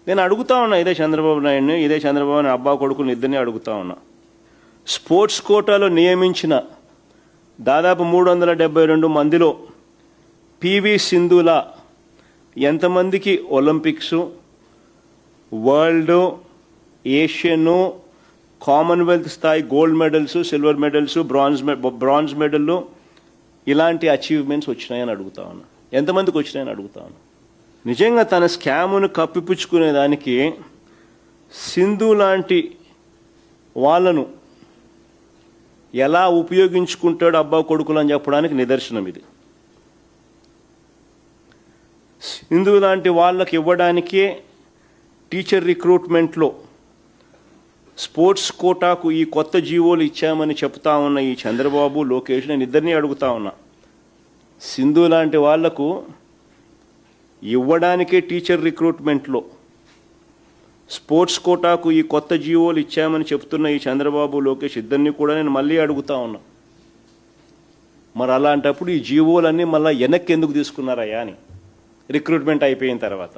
నేను అడుగుతా ఉన్నా, ఇదే చంద్రబాబు నాయుడిని, ఇదే చంద్రబాబు నాయుడు అబ్బా కొడుకుని ఇద్దరిని అడుగుతా ఉన్నా. స్పోర్ట్స్ కోటాలో నియమించిన దాదాపు 372 మందిలో పివి సింధులా ఎంతమందికి ఒలింపిక్స్, వరల్డ్, ఏషియన్, కామన్వెల్త్ స్థాయి gold medals, silver medals, bronze మెడల్లు ఇలాంటి అచీవ్మెంట్స్ వచ్చినాయని అడుగుతా ఉన్నా. ఎంతమందికి వచ్చినాయని అడుగుతా ఉన్నా. నిజంగా తన స్కామును కప్పిపుచ్చుకునేదానికి సింధు లాంటి వాళ్ళను ఎలా ఉపయోగించుకుంటాడు అబ్బా కొడుకులు అని చెప్పడానికి నిదర్శనం ఇది. సింధు లాంటి వాళ్ళకి ఇవ్వడానికే టీచర్ రిక్రూట్మెంట్లో స్పోర్ట్స్ కోటాకు ఈ కొత్త జీవోలు ఇచ్చామని చెప్తా ఉన్న ఈ చంద్రబాబు, లోకేష్, నేను ఇద్దరిని అడుగుతా ఉన్నా. సింధు లాంటి వాళ్లకు ఇవ్వడానికే టీచర్ రిక్రూట్మెంట్లో స్పోర్ట్స్ కోటాకు ఈ కొత్త జీవోలు ఇచ్చామని చెప్తున్న ఈ చంద్రబాబు, లోకేష్ ఇద్దరిని కూడా నేను మళ్ళీ అడుగుతా ఉన్నా. మరి అలాంటప్పుడు ఈ జీవోలన్నీ మళ్ళీ వెనక్కి ఎందుకు తీసుకున్నారయ్యా అని రిక్రూట్మెంట్ అయిపోయిన తర్వాత